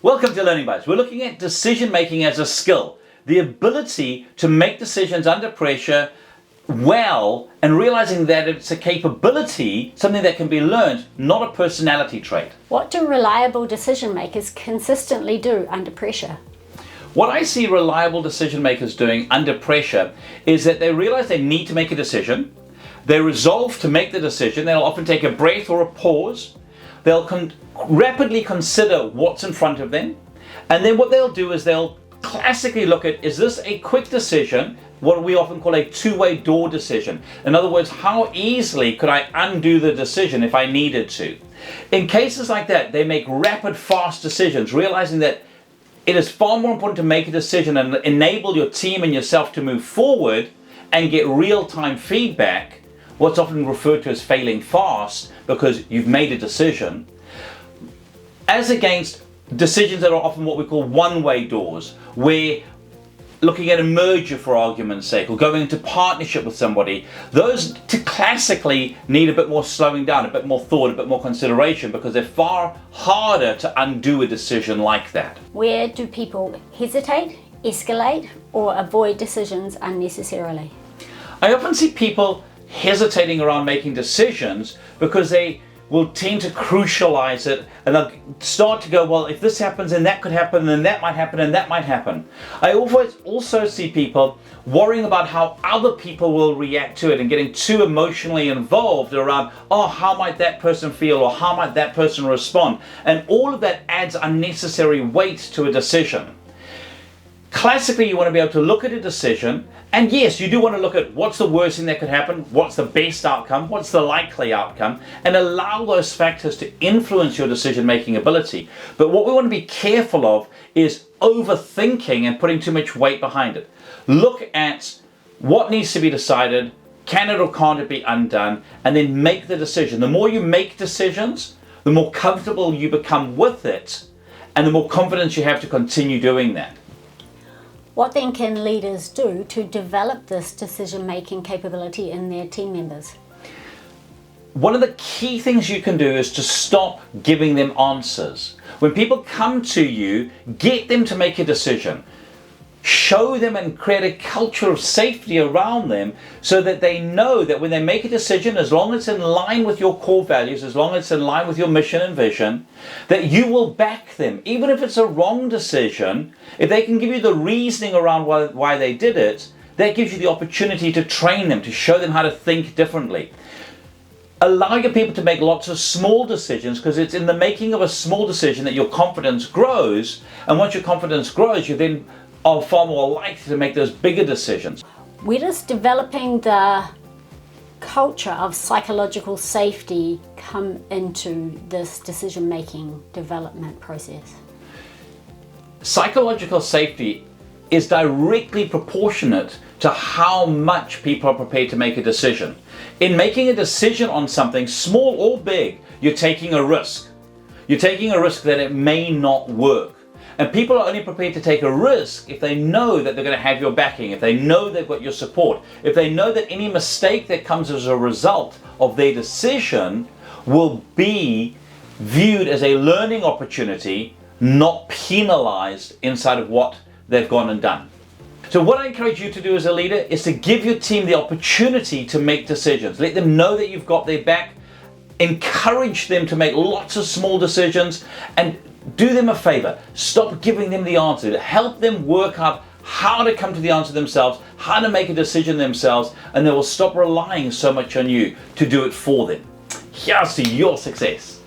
Welcome to Learning Bites. We're looking at decision making as a skill, the ability to make decisions under pressure well, and realizing that it's a capability, something that can be learned, not a personality trait. What do reliable decision makers consistently do under pressure? What I see reliable decision makers doing under pressure is that they realize they need to make a decision. They resolve to make the decision. They'll often take a breath or a pause. They'll rapidly consider what's in front of them. And then what they'll do is they'll classically look at, is this a quick decision, what we often call a two-way door decision? In other words, how easily could I undo the decision if I needed to? In cases like that, they make rapid, fast decisions, realizing that it is far more important to make a decision and enable your team and yourself to move forward and get real-time feedback, what's often referred to as failing fast, because you've made a decision, as against decisions that are often what we call one-way doors, where looking at a merger for argument's sake, or going into partnership with somebody, those classically need a bit more slowing down, a bit more thought, a bit more consideration, because they're far harder to undo a decision like that. Where do people hesitate, escalate, or avoid decisions unnecessarily? I often see people hesitating around making decisions because they will tend to crucialize it, and they'll start to go, well, if this happens, then that could happen, then that might happen, and that might happen. I always also see people worrying about how other people will react to it and getting too emotionally involved around, oh, how might that person feel, or how might that person respond? And all of that adds unnecessary weight to a decision. Classically, you want to be able to look at a decision, and yes, you do want to look at what's the worst thing that could happen, what's the best outcome, what's the likely outcome, and allow those factors to influence your decision-making ability. But what we want to be careful of is overthinking and putting too much weight behind it. Look at what needs to be decided, can it or can't it be undone, and then make the decision. The more you make decisions, the more comfortable you become with it, and the more confidence you have to continue doing that. What then can leaders do to develop this decision-making capability in their team members? One of the key things you can do is to stop giving them answers. When people come to you, get them to make a decision. Show them and create a culture of safety around them so that they know that when they make a decision, as long as it's in line with your core values, as long as it's in line with your mission and vision, that you will back them. Even if it's a wrong decision, if they can give you the reasoning around why they did it, that gives you the opportunity to train them, to show them how to think differently. Allow your people to make lots of small decisions, because it's in the making of a small decision that your confidence grows, and once your confidence grows, you then are far more likely to make those bigger decisions. Where does developing the culture of psychological safety come into this decision-making development process? Psychological safety is directly proportionate to how much people are prepared to make a decision. In making a decision on something, small or big, you're taking a risk. You're taking a risk that it may not work. And people are only prepared to take a risk if they know that they're going to have your backing, if they know they've got your support, if they know that any mistake that comes as a result of their decision will be viewed as a learning opportunity, not penalized inside of what they've gone and done. So what I encourage you to do as a leader is to give your team the opportunity to make decisions. Let them know that you've got their back. Encourage them to make lots of small decisions, and do them a favor. Stop giving them the answer. Help them work out how to come to the answer themselves, how to make a decision themselves, and they will stop relying so much on you to do it for them. Here's to your success.